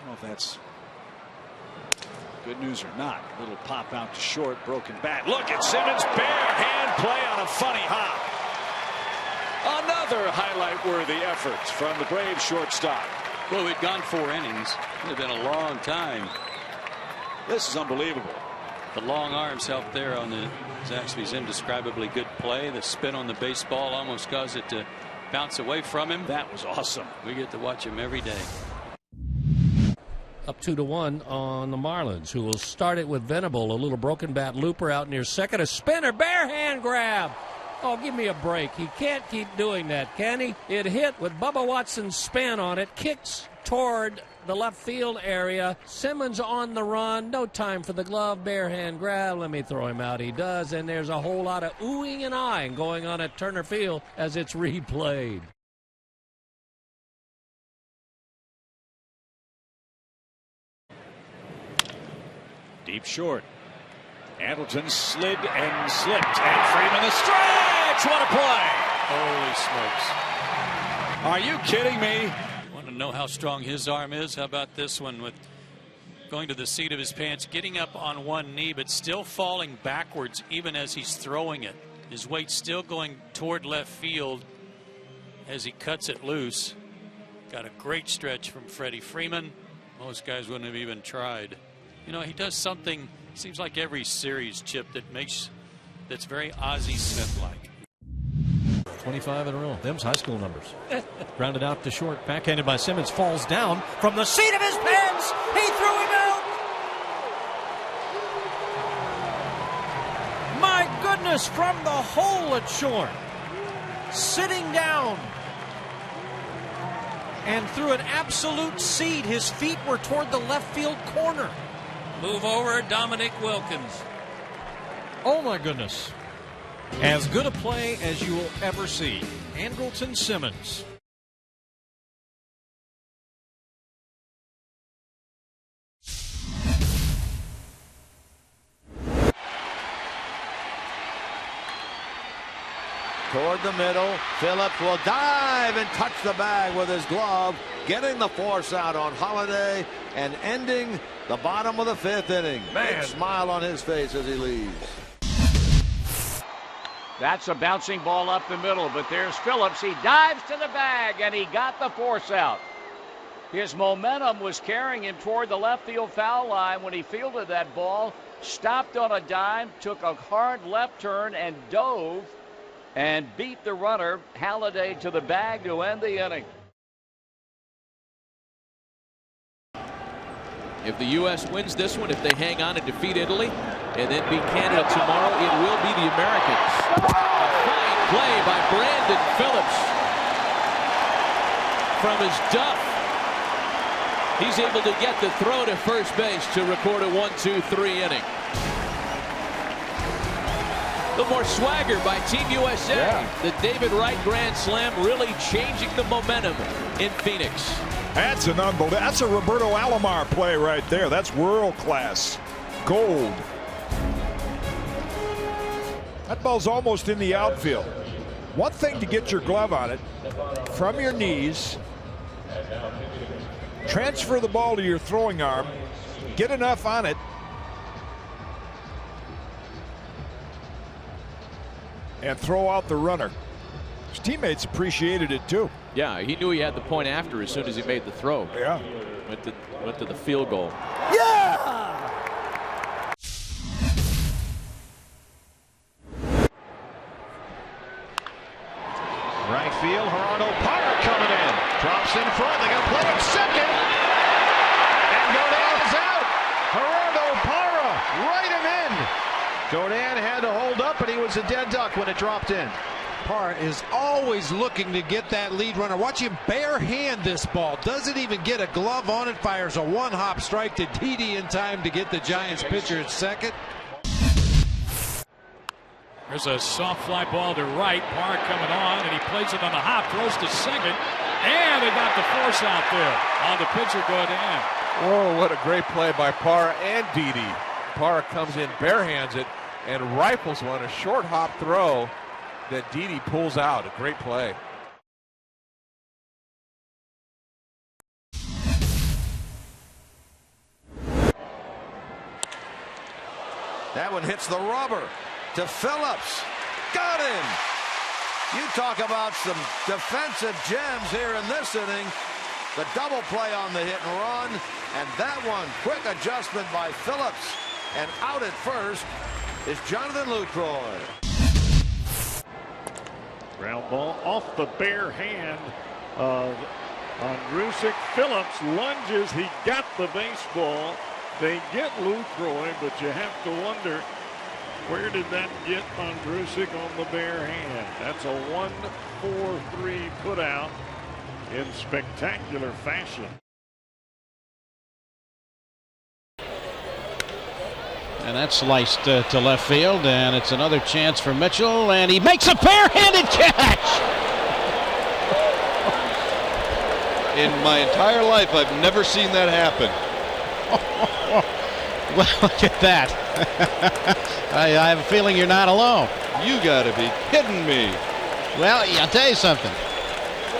don't know if that's good news or not. Little pop out to short, broken bat. Look at Simmons, bare hand play on a funny hop. Another highlight-worthy effort from the Braves shortstop. Well, we've gone 4 innings. It's been a long time. This is unbelievable. The long arms helped there on the Zaxby's indescribably good play. The spin on the baseball almost caused it to bounce away from him. That was awesome. We get to watch him every day. Up 2-1 on the Marlins, who will start it with Venable. A little broken bat looper out near second. A spinner, bare hand grab. Oh, give me a break. He can't keep doing that, can he? It hit with Bubba Watson's spin on it. Kicks toward the left field area. Simmons on the run. No time for the glove. Bare hand grab. Let me throw him out. He does. And there's a whole lot of oohing and eyeing going on at Turner Field as it's replayed. Deep short. Andrelton slid and slipped. And Freeman the stretch. What a play. Holy smokes. Are you kidding me? Want to know how strong his arm is? How about this one with going to the seat of his pants, getting up on one knee, but still falling backwards even as he's throwing it. His weight still going toward left field as he cuts it loose. Got a great stretch from Freddie Freeman. Most guys wouldn't have even tried. You know, he does something, seems like every series, Chip, that's very Ozzie Smith-like. 25 in a row. Them's high school numbers. Grounded out to short. Backhanded by Simmons. Falls down from the seat of his pants. He threw him out. My goodness, from the hole at short. Sitting down. And threw an absolute seed. His feet were toward the left field corner. Move over, Dominic Wilkins. Oh, my goodness. As good a play as you will ever see. Andrelton Simmons. Toward the middle, Phillips will dive and touch the bag with his glove, getting the force out on Holiday and ending the bottom of the 5th inning. Big smile on his face as he leaves. That's a bouncing ball up the middle, but there's Phillips. He dives to the bag, and he got the force out. His momentum was carrying him toward the left field foul line when he fielded that ball, stopped on a dime, took a hard left turn, and dove and beat the runner, Halladay, to the bag to end the inning. If the U.S. wins this one, if they hang on and defeat Italy, and then beat Canada tomorrow, it will be the Americans. A fine play by Brandon Phillips. From his duff, he's able to get the throw to first base to record a 1-2-3 inning. A little more swagger by Team USA. Yeah. The David Wright Grand Slam really changing the momentum in Phoenix. That's an unbelievable. That's a Roberto Alomar play right there. That's world class. Gold. That ball's almost in the outfield. One thing to get your glove on it from your knees, transfer the ball to your throwing arm, get enough on it, and throw out the runner. His teammates appreciated it too. Yeah, he knew he had the point after as soon as he made the throw. Yeah. Went to the field goal. Yeah! Right field, Gerardo Parra coming in. Drops in front. They're going to play at second. And Jordan is out. Gerardo Parra right him in. Jordan had to hold up, and he was a dead duck when it dropped in. Parra is always looking to get that lead runner. Watch him bare hand this ball. Doesn't even get a glove on it. Fires a one-hop strike to Didi in time to get the Giants pitcher at second. There's a soft fly ball to right. Parra coming on, and he plays it on the hop, throws to second, and they got the force out there on the pitcher going in. Oh, what a great play by Parra and Didi. Parra comes in, barehands it, and rifles one, a short hop throw that Didi pulls out. A great play. That one hits the rubber to Phillips. Got him. You talk about some defensive gems here in this inning. The double play on the hit and run, and that one, quick adjustment by Phillips, and out at first is Jonathan Lucroy. Ground ball off the bare hand of Andrusic. Phillips lunges. He got the baseball. They get Lucroy, but you have to wonder, where did that get Andrusic on the bare hand? That's a 1-4-3 put out in spectacular fashion. And that's sliced to left field, and it's another chance for Mitchell, and he makes a barehanded catch! In my entire life, I've never seen that happen. Well, look at that. I have a feeling you're not alone. You gotta be kidding me. Well, I'll tell you something.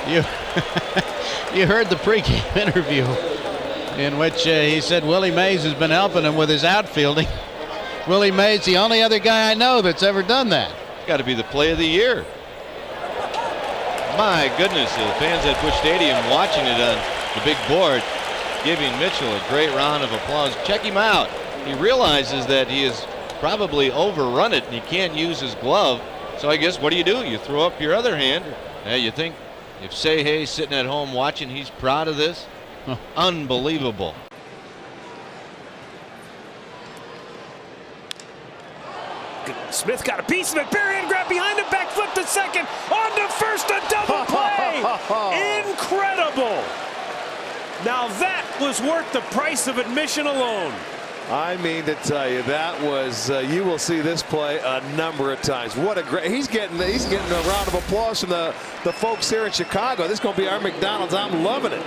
You heard the pregame interview in which he said Willie Mays has been helping him with his outfielding. Willie Mays, the only other guy I know that's ever done that. Got to be the play of the year. My goodness, the fans at Busch Stadium watching it on the big board, giving Mitchell a great round of applause. Check him out. He realizes that he has probably overrun it and he can't use his glove. So I guess what do? You throw up your other hand. You think if Seihei's sitting at home watching, he's proud of this? Unbelievable. Smith got a piece of it. Barehand grab behind him. Back flip to second. On to first. A double play. Incredible. Now that was worth the price of admission alone. I mean to tell you, that was you will see this play a number of times. What a great, he's getting a round of applause from the folks here in Chicago. This is going to be our McDonald's. I'm loving it.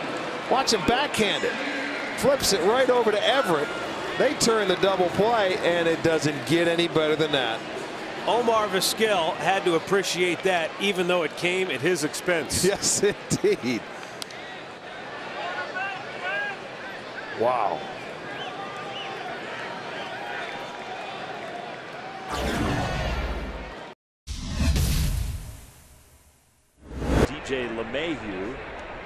Watch him backhand it. Flips it right over to Everett. They turn the double play, and it doesn't get any better than that. Omar Vizquel had to appreciate that, even though it came at his expense. Yes, indeed. Wow. DJ LeMahieu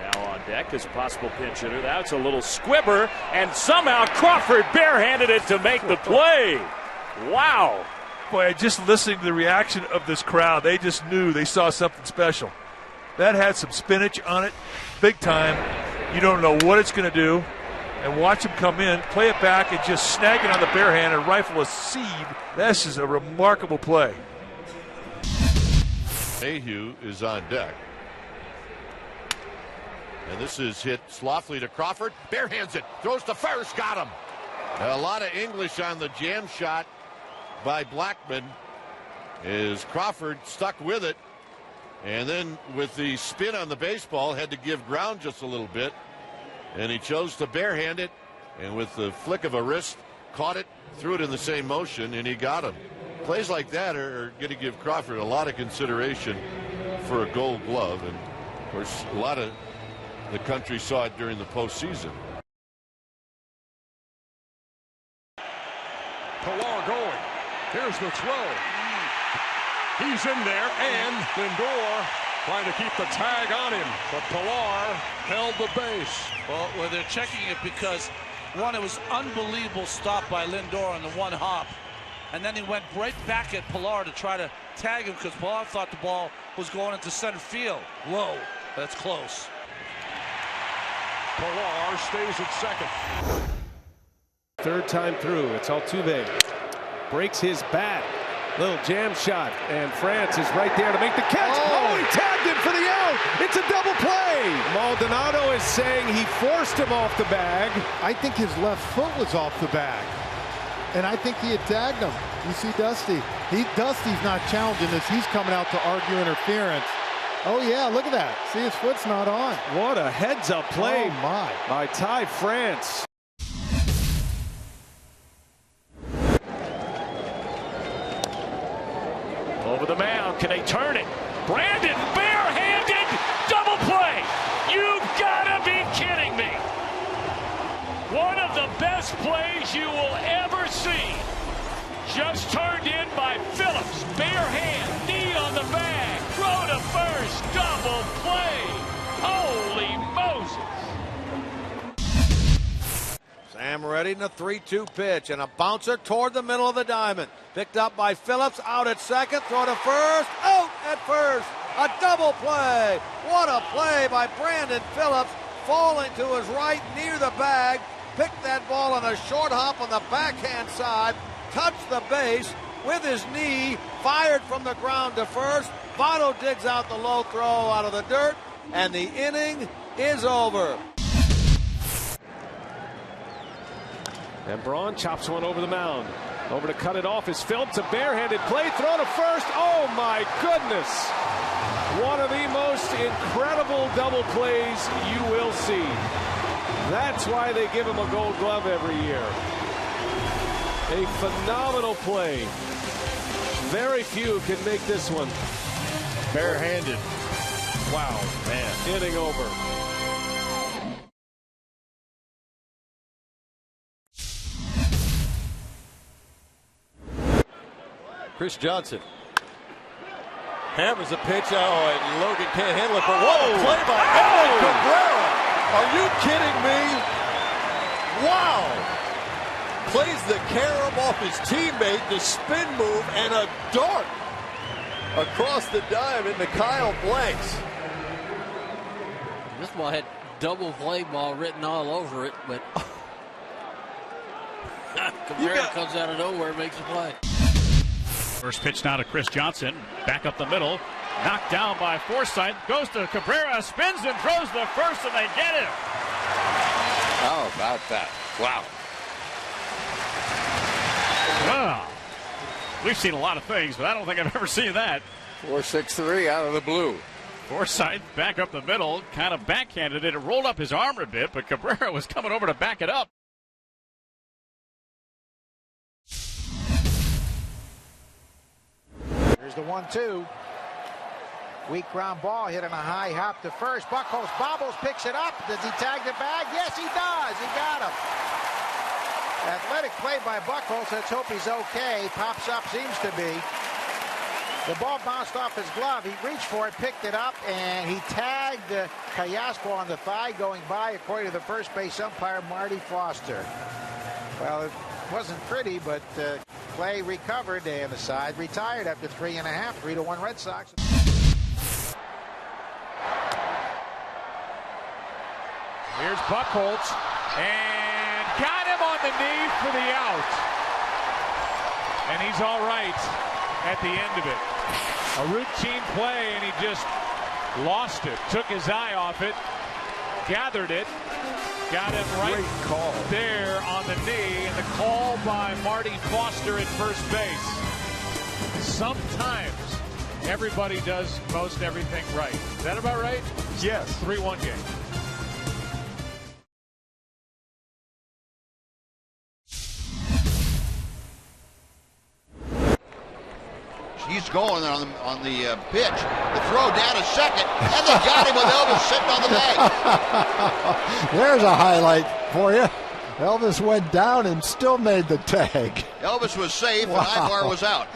now on deck as possible pinch hitter. That's a little squibber, and somehow Crawford barehanded it to make the play. Wow. Boy, just listening to the reaction of this crowd, they just knew they saw something special. That had some spinach on it, big time. You don't know what it's going to do. And watch him come in, play it back, and just snag it on the barehand and rifle a seed. This is a remarkable play. Mayhew is on deck. And this is hit softly to Crawford. Barehands it. Throws to first. Got him. A lot of English on the jam shot by Blackman. Is Crawford stuck with it. And then with the spin on the baseball, had to give ground just a little bit. And he chose to barehand it. And with the flick of a wrist, caught it, threw it in the same motion, and he got him. Plays like that are going to give Crawford a lot of consideration for a Gold Glove. And, of course, a lot of the country saw it during the postseason. Pilar going. Here's the throw. He's in there, and Lindor trying to keep the tag on him, but Pilar held the base. Well, they're checking it because, one, it was unbelievable stop by Lindor on the one hop, and then he went right back at Pilar to try to tag him because Pilar thought the ball was going into center field. Low. That's close. Pilar stays at second. Third time through, it's Altuve. Breaks his bat. Little jam shot, and France is right there to make the catch. Oh, he tagged him for the out. It's a double play. Maldonado is saying he forced him off the bag. I think his left foot was off the bag, and I think he had tagged him. You see Dusty. Dusty's not challenging this. He's coming out to argue interference. Oh, yeah, look at that. See, his foot's not on. What a heads-up play by Ty France. Over the mound, can they turn it? Brandon barehanded double play. You gotta be kidding me. One of the best plays you will ever see. Just turned in by Phillips. Bare hand, knee on the bag. Throw to first. Double play. Holy Moses. Sam ready in a 3-2 pitch and a bouncer toward the middle of the diamond. Picked up by Phillips, out at second, throw to first, out at first. A double play. What a play by Brandon Phillips, falling to his right near the bag. Picked that ball on a short hop on the backhand side, touched the base with his knee, fired from the ground to first. Votto digs out the low throw out of the dirt, and the inning is over. And Braun chops one over the mound. Over to cut it off is Phillips. A barehanded play. Throw to first. Oh, my goodness. One of the most incredible double plays you will see. That's why they give him a Gold Glove every year. A phenomenal play. Very few can make this one. Barehanded. Wow, man. Inning over. Chris Johnson hammers a pitch. Oh, and Logan can't handle it. But what a play by Edwin Cabrera. Are you kidding me? Wow. Plays the carom off his teammate, the spin move, and a dart across the diamond to Kyle Blanks. This ball had double play ball written all over it, but Cabrera comes out of nowhere and makes a play. First pitch now to Chris Johnson. Back up the middle. Knocked down by Forsythe. Goes to Cabrera. Spins and throws the first, and they get him. How about that? Wow. Wow. We've seen a lot of things, but I don't think I've ever seen that. 4-6-3 out of the blue. Forsythe back up the middle. Kind of backhanded it. It rolled up his arm a bit, but Cabrera was coming over to back it up. Here's the 1-2. Weak ground ball hit on a high hop to first. Buchholz bobbles, picks it up. Does he tag the bag? Yes, he does. He got him. Athletic play by Buchholz. Let's hope he's okay. Pops up, seems to be. The ball bounced off his glove. He reached for it, picked it up, and he tagged Kayaspo on the thigh going by, according to the first base umpire, Marty Foster. Well, it wasn't pretty, but Clay recovered, and the side retired after 3.5, 3-1 Red Sox. Here's Buchholz, and got him on the knee for the out. And he's all right at the end of it. A routine play, and he just lost it. Took his eye off it, gathered it, got him right there on the knee, and the call by Marty Foster at first base. Sometimes everybody does most everything right. Is that about right? Yes. 3-1 game. He's going on the pitch. The throw down to second, and they got him with Elvis sitting on the bag. There's a highlight for you. Elvis went down and still made the tag. Elvis was safe, Wow. and Ibar was out.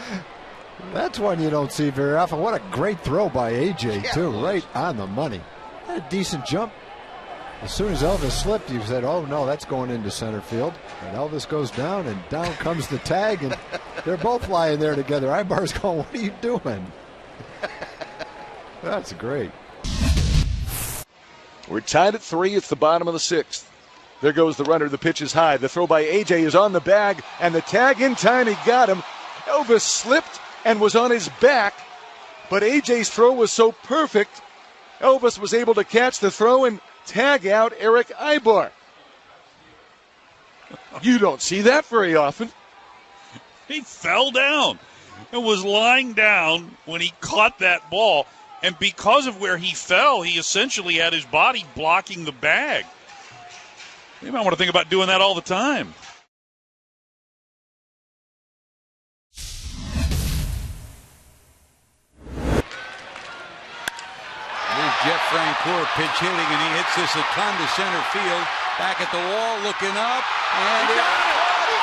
That's one you don't see very often. What a great throw by AJ, Yeah, too. it was. Right on the money. Had a decent jump. As soon as Elvis slipped, you said, oh, no, that's going into center field. And Elvis goes down, and down comes the tag, and they're both lying there together. Ibar's going, what are you doing? That's great. We're tied at 3. It's the bottom of the 6th. There goes the runner. The pitch is high. The throw by A.J. is on the bag, and the tag in time. He got him. Elvis slipped and was on his back, but A.J.'s throw was so perfect, Elvis was able to catch the throw and tag out Eric Ibar. You don't see that very often. He fell down and was lying down when he caught that ball. And because of where he fell, he essentially had his body blocking the bag. You might want to think about doing that all the time. Here's Jeff Francoeur pitch hitting, and he hits this a ton to center field. Back at the wall, looking up, and he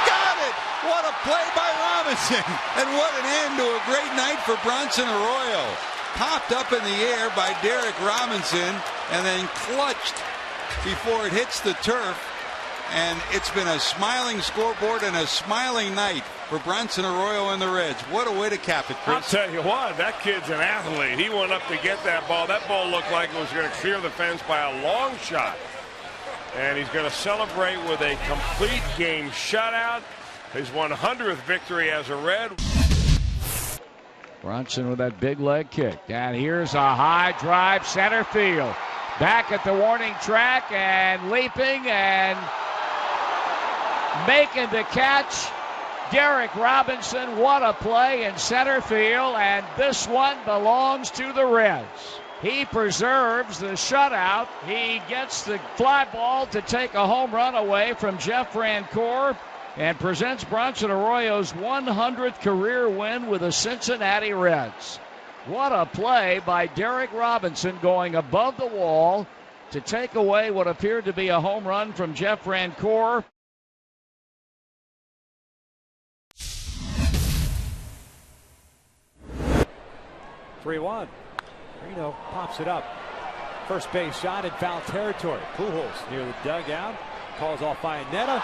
got it! What a play by Robinson. And what an end to a great night for Bronson Arroyo. Popped up in the air by Derek Robinson and then clutched before it hits the turf. And it's been a smiling scoreboard and a smiling night for Bronson Arroyo and the Reds. What a way to cap it, Chris. I'll tell you what, that kid's an athlete. He went up to get that ball. That ball looked like it was going to clear the fence by a long shot. And he's going to celebrate with a complete game shutout. His 100th victory as a Red. Bronson with that big leg kick. And here's a high drive center field. Back at the warning track and leaping and making the catch. Derek Robinson, what a play in center field, and this one belongs to the Reds. He preserves the shutout. He gets the fly ball to take a home run away from Jeff Francoeur and presents Bronson Arroyo's 100th career win with the Cincinnati Reds. What a play by Derek Robinson going above the wall to take away what appeared to be a home run from Jeff Francoeur. (3-1). Reno pops it up. First base shot in foul territory. Pujols near the dugout. Calls off Iannetta.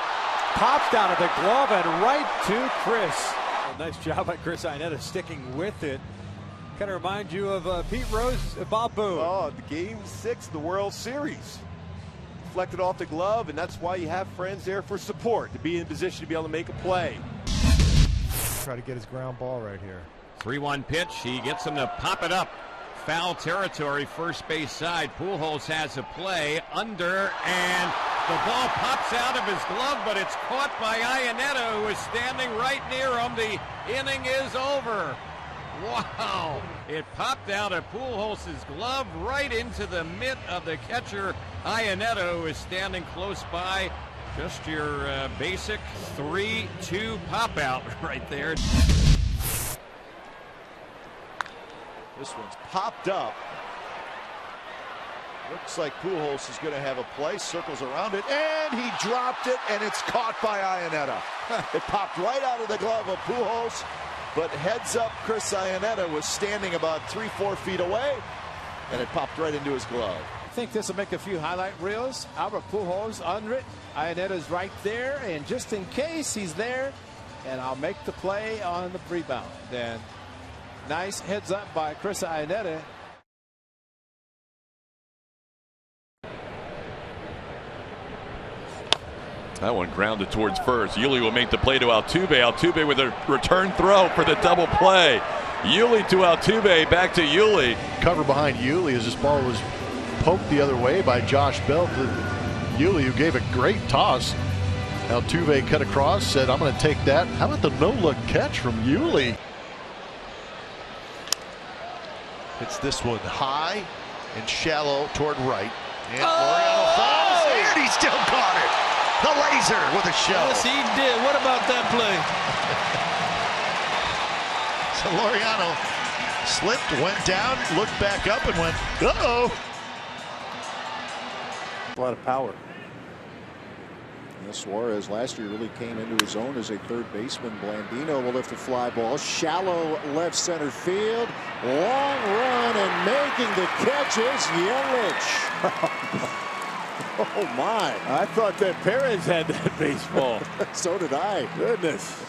Pops down to the glove and right to Chris. Well, nice job by Chris Iannetta sticking with it. Kind of remind you of Pete Rose, Bob Boone. Oh, Game 6 of the World Series. Deflected off the glove, and that's why you have friends there for support, to be in position to be able to make a play. Try to get his ground ball right here. 3-1 pitch. He gets him to pop it up. Foul territory, first base side. Pujols has a play under, and the ball pops out of his glove, but it's caught by Iannetta, who is standing right near him. The inning is over. Wow. It popped out of Pujols' glove right into the mitt of the catcher, Iannetta, who is standing close by. Just your basic 3-2 pop out right there. This one's popped up. Looks like Pujols is going to have a play. Circles around it, and he dropped it, and it's caught by Iannetta. It popped right out of the glove of Pujols, but heads up, Chris Iannetta was standing about 3-4 feet away, and it popped right into his glove. I think this will make a few highlight reels. Albert Pujols under it. Iannetta's right there, and just in case he's there, and I'll make the play on the rebound. Then nice heads up by Chris Iannetta. That one grounded towards first. Yuli will make the play to Altuve. Altuve with a return throw for the double play. Yuli to Altuve, back to Yuli. Cover behind Yuli as this ball was poked the other way by Josh Bell. Yuli, who gave a great toss. Altuve cut across, said, I'm going to take that. How about the no-look catch from Yuli? It's this one high and shallow toward right. And Laureano falls, and he still caught it. The laser with a show. Yes, he did. What about that play? So Laureano slipped, went down, looked back up, and went, uh-oh. A lot of power. Suarez last year really came into his own as a third baseman. Blandino will lift a fly ball. Shallow left center field. Long run, and making the catch is Yelich. Oh my. I thought that Perez had that baseball. So did I. Goodness.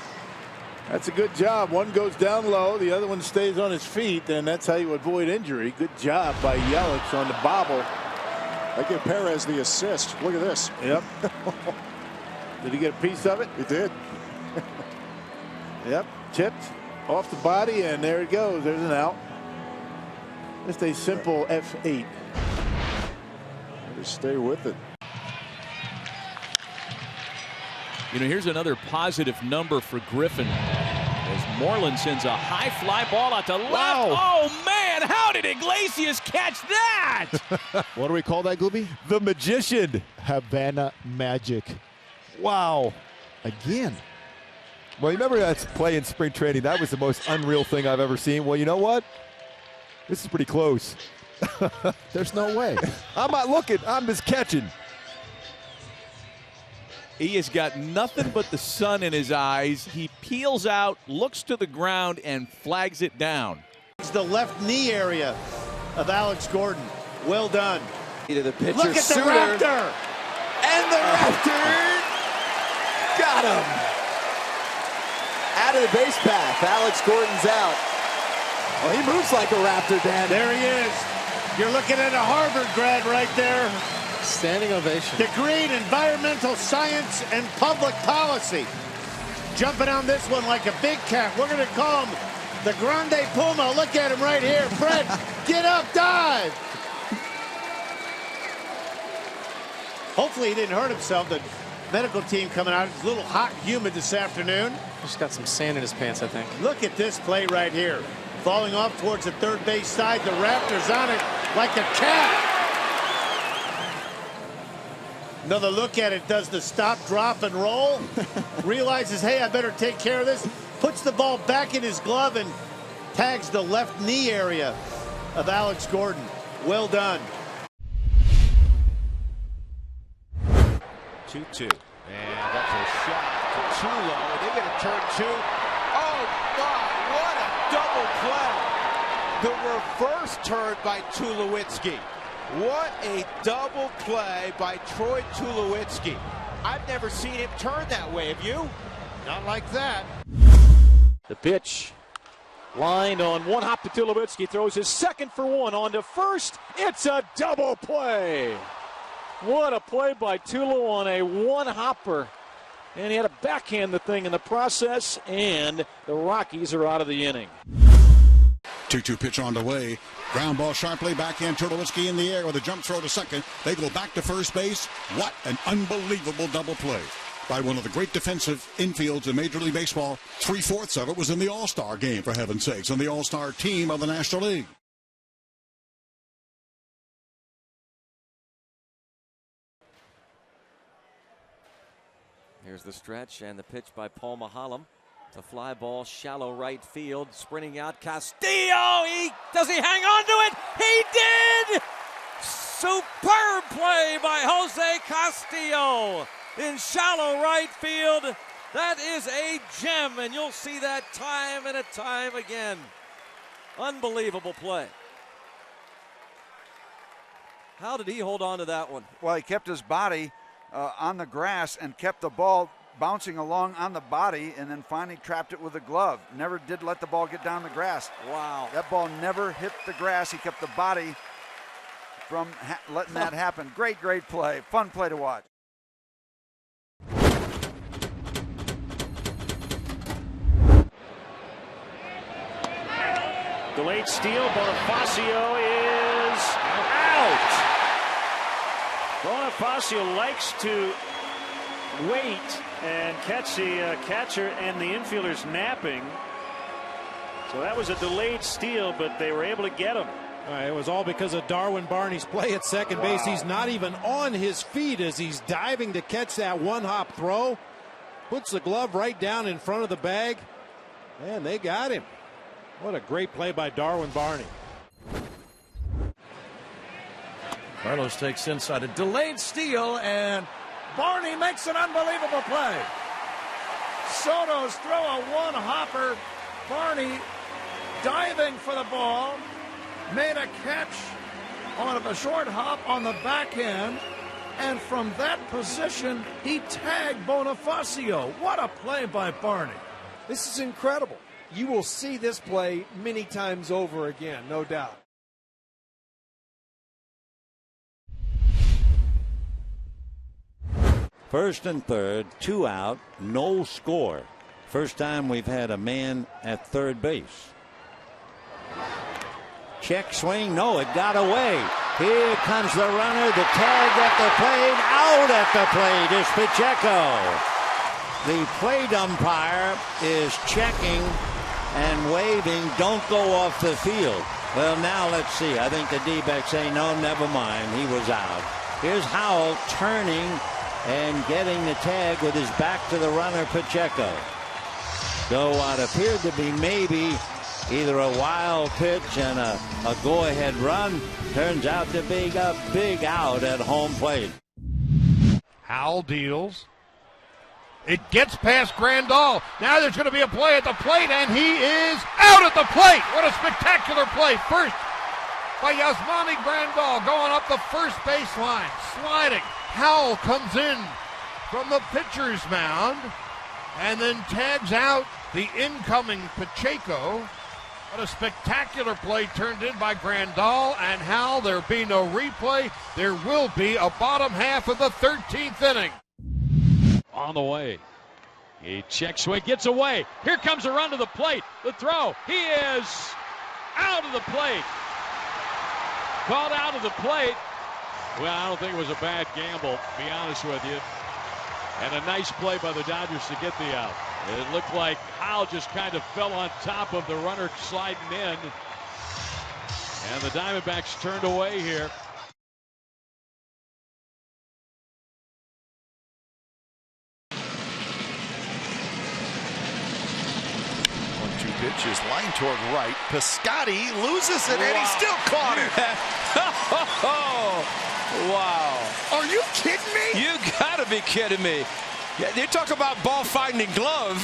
That's a good job. One goes down low, the other one stays on his feet, and that's how you avoid injury. Good job by Yelich on the bobble. I give Perez the assist. Look at this. Yep. Did he get a piece of it? He did. Yep. Tipped off the body, and there it goes. There's an out. Just a simple F8. Just stay with it. You know, here's another positive number for Griffin as Moreland sends a high fly ball out to left. Wow. Oh, man, how did Iglesias catch that? What do we call that, Gooby? The Magician. Havana Magic. Wow. Again. Well, you remember that play in spring training? That was the most unreal thing I've ever seen. Well, you know what? This is pretty close. There's no way. I'm not looking. I'm just catching. He has got nothing but the sun in his eyes. He peels out, looks to the ground, and flags it down. It's the left knee area of Alex Gordon. Well done. To the pitcher, look at the Raptor. And the Raptor got him. Out of the base path. Alex Gordon's out. Oh, he moves like a Raptor, Dan. There he is. You're looking at a Harvard grad right there. Standing ovation. Degree in environmental science and public policy. Jumping on this one like a big cat. We're going to call him the Grande Puma. Look at him right here. Fred, get up, dive. Hopefully he didn't hurt himself. The medical team coming out. It's a little hot and humid this afternoon. Just got some sand in his pants, I think. Look at this play right here. Falling off towards the third base side. The Raptors on it like a cat. Another look at it. Does the stop, drop, and roll. Realizes, hey, I better take care of this. Puts the ball back in his glove and tags the left knee area of Alex Gordon. Well done. 2-2. And that's a shot to too low. And they get a turn two. Oh, my, what a double play. The reverse turn by Tulowitzki. What a double play by Troy Tulowitzki. I've never seen him turn that way. Have you? Not like that. The pitch lined on one hop to Tulowitzki. Throws his second for one on to first. It's a double play. What a play by Tulo on a one-hopper. And he had to backhand the thing in the process, and the Rockies are out of the inning. 2-2 pitch on the way. Ground ball sharply. Backhand Tulowitzki in the air with a jump throw to second. They go back to first base. What an unbelievable double play by one of the great defensive infields in Major League Baseball. 3/4 of it was in the All-Star game, for heaven's sakes, on the All-Star team of the National League. Here's the stretch and the pitch by Paul Mahalam. It's a fly ball, shallow right field, sprinting out Castillo. Does he hang on to it? He did! Superb play by Jose Castillo in shallow right field. That is a gem, and you'll see that time and time again. Unbelievable play. How did he hold on to that one? Well, he kept his body on the grass and kept the ball bouncing along on the body, and then finally trapped it with a glove. Never did let the ball get down the grass. Wow. That ball never hit the grass. He kept the body from letting that happen. Great play. Fun play to watch. Delayed steal. Bonifacio is out. Bonifacio likes to wait and catch the catcher and the infielders napping. So that was a delayed steal, but they were able to get him. It was all because of Darwin Barney's play at second base. He's not even on his feet as he's diving to catch that one-hop throw. Puts the glove right down in front of the bag, and they got him. What a great play by Darwin Barney. Carlos takes inside a delayed steal, and Barney makes an unbelievable play. Soto's throw a one-hopper. Barney diving for the ball. Made a catch on a short hop on the backhand. And from that position, he tagged Bonifacio. What a play by Barney. This is incredible. You will see this play many times over again, no doubt. First and third, 2 out, no score. First time we've had a man at third base. Check swing, no, it got away. Here comes the runner, the tag at the plate, out at the plate is Pacheco. The plate umpire is checking and waving, don't go off the field. Well, now let's see. I think the D-backs say, no, never mind, he was out. Here's Howell turning and getting the tag with his back to the runner, Pacheco. So what appeared to be maybe either a wild pitch and a go-ahead run turns out to be a big out at home plate. Howell deals. It gets past Grandal. Now there's going to be a play at the plate, and he is out at the plate. What a spectacular play. First by Yasmani Grandal going up the first baseline, sliding. Howell comes in from the pitcher's mound and then tags out the incoming Pacheco. What a spectacular play turned in by Grandal and Howell. There'll be no replay. There will be a bottom half of the 13th inning. On the way. He checks swing, gets away. Here comes a run to the plate. The throw. He is out of the plate. Called out of the plate. Well, I don't think it was a bad gamble, to be honest with you. And a nice play by the Dodgers to get the out. It looked like Howell just kind of fell on top of the runner sliding in. And the Diamondbacks turned away here. 1-2 pitch is line toward right. Piscotty loses it, and he still caught it. Wow. Are you kidding me? You gotta be kidding me. You talk about ball finding glove.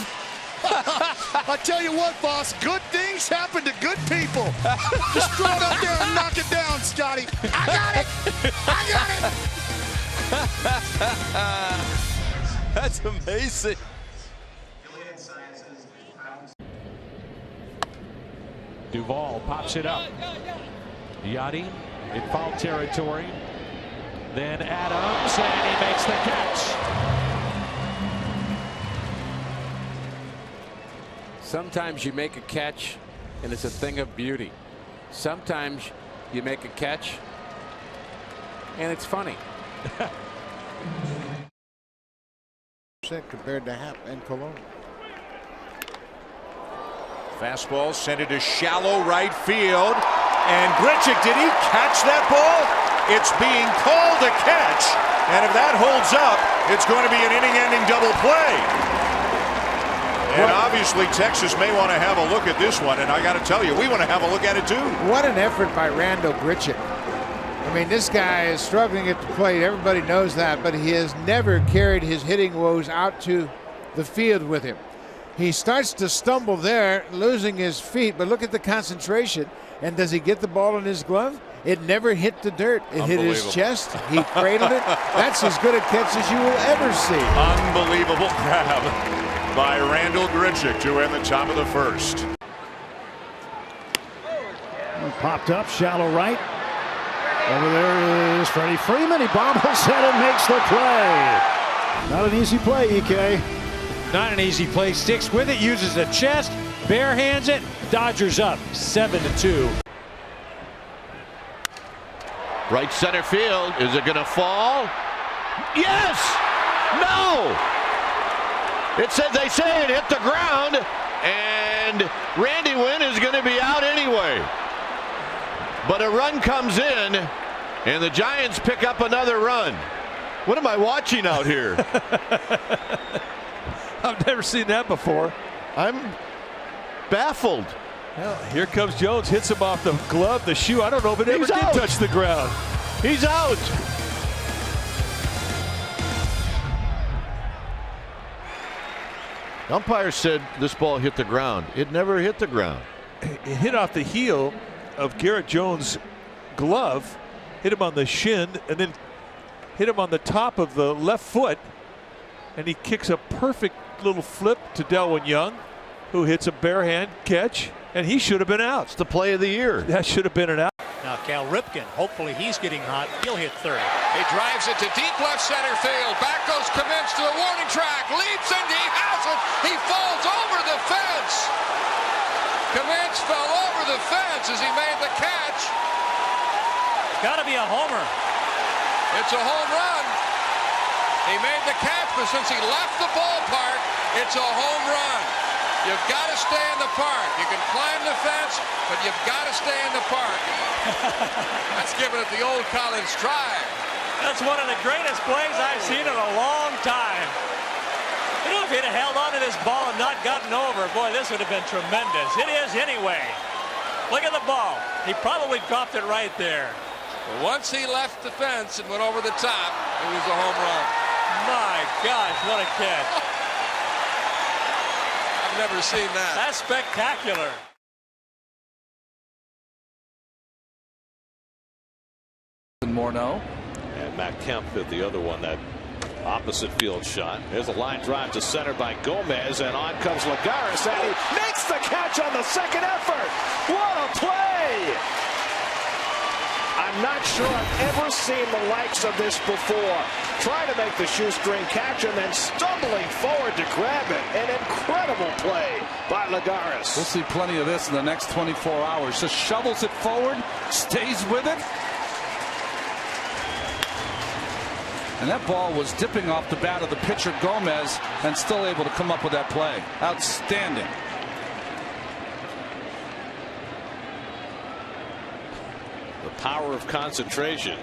I tell you what, boss, good things happen to good people. Just throw it up there and knock it down, Scotty. I got it. I got it. That's amazing. Duvall pops it up. Yachty in foul territory. Then Adams, and he makes the catch. Sometimes you make a catch, and it's a thing of beauty. Sometimes you make a catch, and it's funny. Compared to Happ and Cologne. Fastball sent it to shallow right field. And Grichuk, did he catch that ball? It's being called a catch. And if that holds up, it's going to be an inning-ending double play. And obviously Texas may want to have a look at this one. And I got to tell you, we want to have a look at it too. What an effort by Randall Grichuk. I mean, this guy is struggling at the plate. Everybody knows that. But he has never carried his hitting woes out to the field with him. He starts to stumble there, losing his feet, but look at the concentration. And does he get the ball in his glove? It never hit the dirt. It hit his chest. He cradled it. That's as good a catch as you will ever see. Unbelievable grab by Randall Grichuk to end the top of the first. Popped up, shallow right. Over there is Freddie Freeman. He bobbles it and makes the play. Not an easy play, EK. Not an easy play. Sticks with it, uses the chest, barehands it. Dodgers up 7-2. Right center field. Is it going to fall? Yes! No! It said, they say it hit the ground, and Randy Wynn is going to be out anyway. But a run comes in, and the Giants pick up another run. What am I watching out here? I've never seen that before. I'm baffled. Well, here comes Jones, hits him off the glove, the shoe. I don't know if it ever did touch the ground. He's out. The umpire said this ball hit the ground. It never hit the ground. It hit off the heel of Garrett Jones' glove, hit him on the shin, and then hit him on the top of the left foot. And he kicks a perfect little flip to Delwyn Young, who hits a bare hand catch, and he should have been out. It's the play of the year. That should have been an out. Now Cal Ripken, hopefully he's getting hot. He'll hit third. He drives it to deep left center field. Back goes Kamenz to the warning track. Leaps and he has it. He falls over the fence. Kamenz fell over the fence as he made the catch. Got to be a homer. It's a home run. He made the catch, but since he left the ballpark, it's a home run. You've got to stay in the park. You can climb the fence, but you've got to stay in the park. That's giving it the old college try. That's one of the greatest plays I've seen in a long time. You know, if he'd have held on to this ball and not gotten over, boy, this would have been tremendous. It is anyway. Look at the ball. He probably dropped it right there. But once he left the fence and went over the top, it was a home run. My gosh, what a catch. never seen that. That's spectacular. Morneau. And Matt Kemp hit the other one, that opposite field shot. There's a line drive to center by Gomez, and on comes Lagares, and he makes the catch on the second effort. What a play! I'm not sure I've ever seen the likes of this before. Trying to make the shoestring catch and then stumbling forward to grab it. An incredible play by Lagares. We'll see plenty of this in the next 24 hours. Just shovels it forward, stays with it. And that ball was dipping off the bat of the pitcher Gomez and still able to come up with that play. Outstanding. The power of concentration.